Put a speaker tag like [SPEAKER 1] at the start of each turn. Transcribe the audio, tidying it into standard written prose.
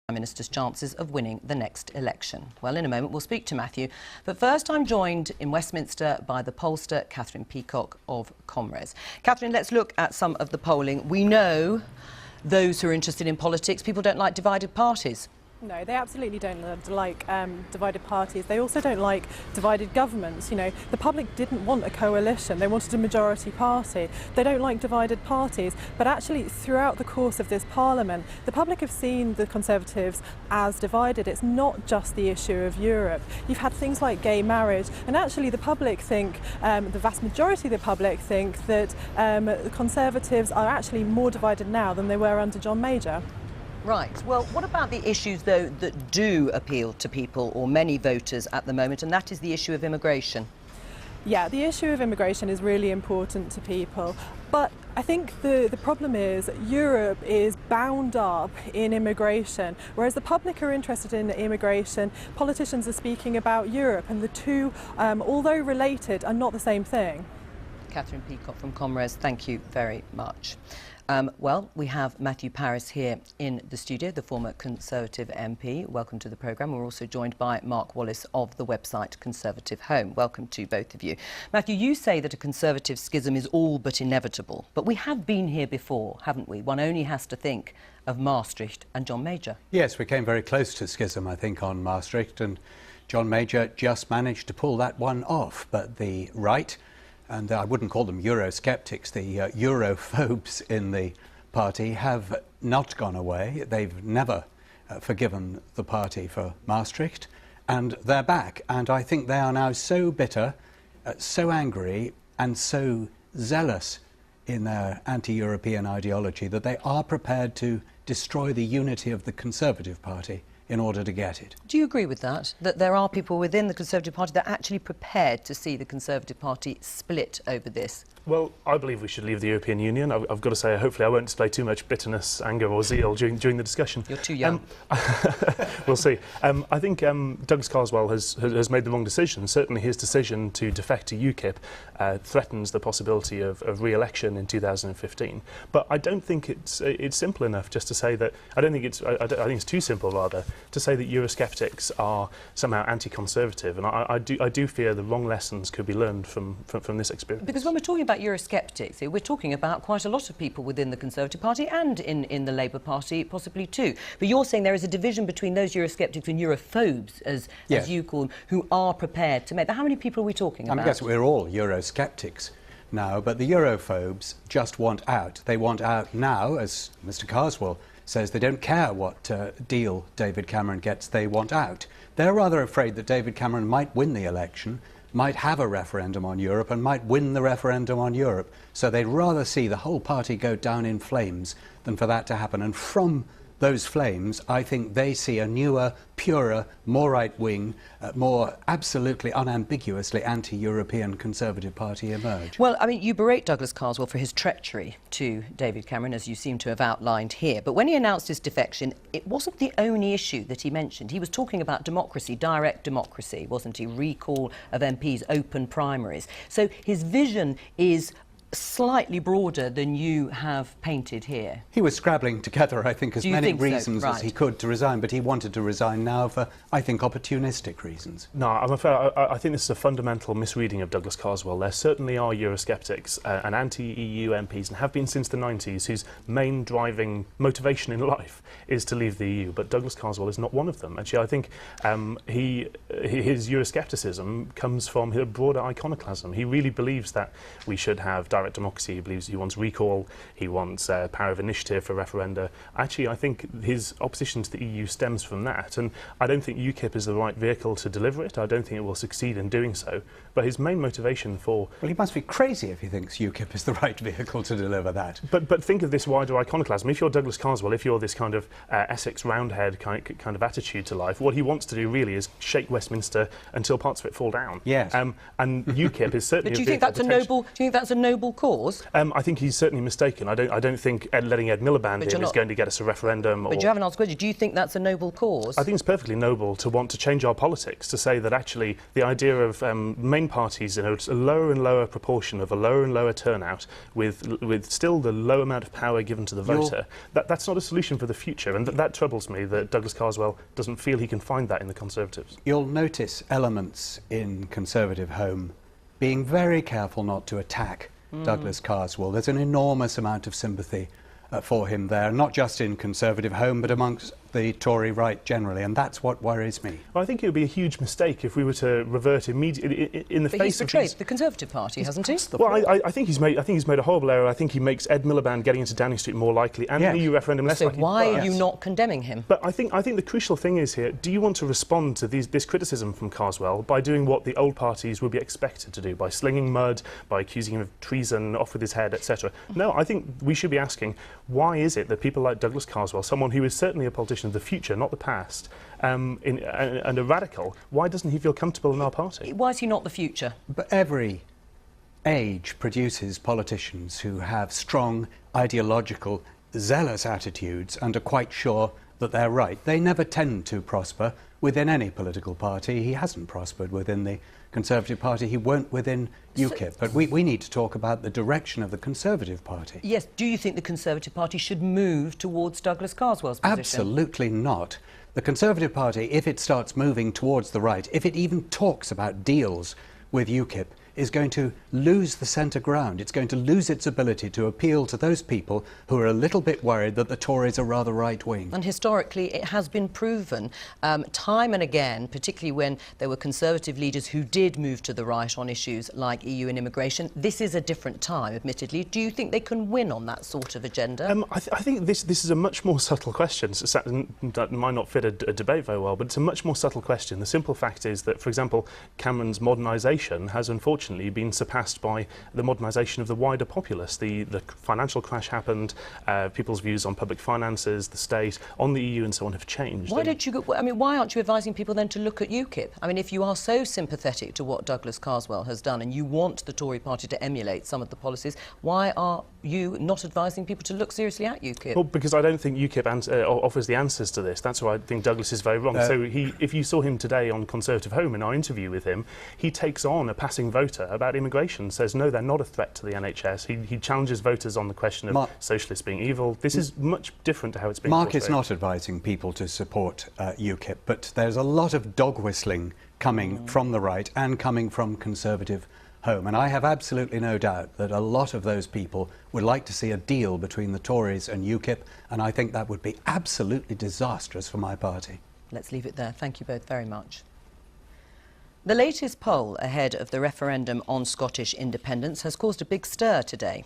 [SPEAKER 1] Prime Minister's chances of winning the next election? Well, in a moment we'll speak to Matthew, but first I'm joined in Westminster by the pollster Catherine Peacock of Comres. Catherine, let's look at some of the polling. We know those who are interested in politics, people don't like divided parties.
[SPEAKER 2] No, they absolutely don't like divided parties. They also don't like divided governments. You know, the public didn't want a coalition. They wanted a majority party. They don't like divided parties. But actually, throughout the course of this Parliament, the public have seen the Conservatives as divided. It's not just the issue of Europe. You've had things like gay marriage, and actually the public think, the vast majority of the public think that the Conservatives are actually more divided now than they were under John Major.
[SPEAKER 1] Right. Well, what about the issues, though, that do appeal to people or many voters at the moment, and that is the issue of immigration?
[SPEAKER 2] Yeah, the issue of immigration is really important to people, but I think the problem is Europe is bound up in immigration, whereas the public are interested in immigration. Politicians are speaking about Europe, and the two, although related, are not the same thing.
[SPEAKER 1] Catherine Peacock from Comres, thank you very much. Well, we have Matthew Parris here in the studio, the former Conservative MP. Welcome to the programme. We're also joined by Mark Wallace of the website Conservative Home. Welcome to both of you. Matthew, you say that a Conservative schism is all but inevitable, but we have been here before, haven't we? One only has to think of Maastricht and John Major.
[SPEAKER 3] Yes, we came very close to schism, I think, on Maastricht, and John Major just managed to pull that one off. But the right, and I wouldn't call them Eurosceptics, the Europhobes in the party have not gone away. They've never forgiven the party for Maastricht, and they're back. And I think they are now so bitter, so angry, and so zealous in their anti-European ideology that they are prepared to destroy the unity of the Conservative Party in order to get it.
[SPEAKER 1] Do you agree with that? That there are people within the Conservative Party that are actually prepared to see the Conservative Party split over this?
[SPEAKER 4] Well, I believe we should leave the European Union. I've got to say, hopefully I won't display too much bitterness, anger or zeal during the discussion.
[SPEAKER 1] You're too young.
[SPEAKER 4] We'll see. I think Douglas Carswell has made the wrong decision. Certainly his decision to defect to UKIP threatens the possibility of re-election in 2015. But I don't think it's simple enough just to say that. I think it's too simple, rather, to say that Eurosceptics are somehow anti-conservative. And I do fear the wrong lessons could be learned from this experience.
[SPEAKER 1] Because when we're talking about Eurosceptics, we're talking about quite a lot of people within the Conservative Party and in the Labour Party possibly too. But you're saying there is a division between those Eurosceptics and Europhobes, as you call them, who are prepared to make. But how many people are we talking about?
[SPEAKER 3] I guess we're all Eurosceptics now, but the Europhobes just want out. They want out now, as Mr. Carswell says. They don't care what deal David Cameron gets, they want out. They're rather afraid that David Cameron might win the election, might have a referendum on Europe and might win the referendum on Europe. So they'd rather see the whole party go down in flames than for that to happen. And from those flames, I think they see a newer, purer, more right-wing, more absolutely unambiguously anti-European Conservative Party emerge.
[SPEAKER 1] Well, I mean, you berate Douglas Carswell for his treachery to David Cameron, as you seem to have outlined here. But when he announced his defection, it wasn't the only issue that he mentioned. He was talking about democracy, direct democracy, wasn't he? Recall of MPs, open primaries. So his vision is slightly broader than you have painted here.
[SPEAKER 3] He was scrabbling together, I think, as many reasons as he could to resign, but he wanted to resign now for, I think, opportunistic reasons.
[SPEAKER 4] No, I'm afraid I think this is a fundamental misreading of Douglas Carswell. There certainly are Eurosceptics and anti-EU MPs, and have been since the 90s, whose main driving motivation in life is to leave the EU, but Douglas Carswell is not one of them. Actually, I think his Euroscepticism comes from a broader iconoclasm. He really believes that we should have direct democracy. He believes he wants recall, he wants power of initiative for referenda. Actually, I think his opposition to the EU stems from that, and I don't think UKIP is the right vehicle to deliver it. I don't think it will succeed in doing so. But his main motivation for...
[SPEAKER 3] Well, he must be crazy if he thinks UKIP is the right vehicle to deliver that.
[SPEAKER 4] But think of this wider iconoclasm. If you're Douglas Carswell, if you're this kind of Essex Roundhead kind of attitude to life, what he wants to do really is shake Westminster until parts of it fall down.
[SPEAKER 3] Yes.
[SPEAKER 4] And UKIP is certainly...
[SPEAKER 1] But do you think that's a noble noble cause?
[SPEAKER 4] I think he's certainly mistaken. I don't think letting Ed Miliband in is going to get us a referendum.
[SPEAKER 1] But you haven't answered the question. Do you think that's a noble cause?
[SPEAKER 4] I think it's perfectly noble to want to change our politics, to say that actually the idea of main parties in a lower and lower proportion of a lower and lower turnout with still the low amount of power given to the voter, that's not a solution for the future, and that troubles me that Douglas Carswell doesn't feel he can find that in the Conservatives.
[SPEAKER 3] You'll notice elements in Conservative Home being very careful not to attack Douglas Carswell. There's an enormous amount of sympathy for him there, not just in Conservative Home, but amongst the Tory right generally, and that's what worries me.
[SPEAKER 4] Well, I think it would be a huge mistake if we were to revert immediately in the
[SPEAKER 1] but
[SPEAKER 4] face
[SPEAKER 1] he's betrayed the Conservative Party, hasn't he?
[SPEAKER 4] Well, I think he's made a horrible error. I think he makes Ed Miliband getting into Downing Street more likely, and the EU referendum less likely.
[SPEAKER 1] So why are you not condemning him?
[SPEAKER 4] But I think the crucial thing is here: do you want to respond to this criticism from Carswell by doing what the old parties would be expected to do, by slinging mud, by accusing him of treason, off with his head, etc.? No, I think we should be asking, why is it that people like Douglas Carswell, someone who is certainly a politician of the future, not the past, and a radical, why doesn't he feel comfortable in our party?
[SPEAKER 1] Why is he not the future?
[SPEAKER 3] But every age produces politicians who have strong, ideological, zealous attitudes and are quite sure that they're right. They never tend to prosper within any political party. He hasn't prospered within the Conservative Party. He won't within UKIP. But we need to talk about the direction of the Conservative Party.
[SPEAKER 1] Yes. Do you think the Conservative Party should move towards Douglas Carswell's position?
[SPEAKER 3] Absolutely not. The Conservative Party, if it starts moving towards the right, if it even talks about deals with UKIP, is going to lose the centre ground. It's going to lose its ability to appeal to those people who are a little bit worried that the Tories are rather right-wing.
[SPEAKER 1] And historically, it has been proven time and again, particularly when there were Conservative leaders who did move to the right on issues like EU and immigration. This is a different time, admittedly. Do you think they can win on that sort of agenda?
[SPEAKER 4] I think this is a much more subtle question. That might not fit a debate very well, but it's a much more subtle question. The simple fact is that, for example, Cameron's modernisation has unfortunately been surpassed by the modernisation of the wider populace. The financial crash happened, people's views on public finances, the state, on the EU and so on have changed.
[SPEAKER 1] Why don't you? I mean, why aren't you advising people then to look at UKIP? I mean, if you are so sympathetic to what Douglas Carswell has done and you want the Tory party to emulate some of the policies, why are you not advising people to look seriously at UKIP?
[SPEAKER 4] Well, because I don't think UKIP offers the answers to this. That's why I think Douglas is very wrong. So if you saw him today on Conservative Home in our interview with him, he takes on a passing voter about immigration, says no, they're not a threat to the NHS. He challenges voters on the question of socialists being evil. This is much different to how it's being portrayed.
[SPEAKER 3] Mark is not advising people to support UKIP, but there's a lot of dog whistling coming from the right and coming from Conservative Home, and I have absolutely no doubt that a lot of those people would like to see a deal between the Tories and UKIP, and I think that would be absolutely disastrous for my party.
[SPEAKER 1] Let's leave it there. Thank you both very much. The latest poll ahead of the referendum on Scottish independence has caused a big stir today.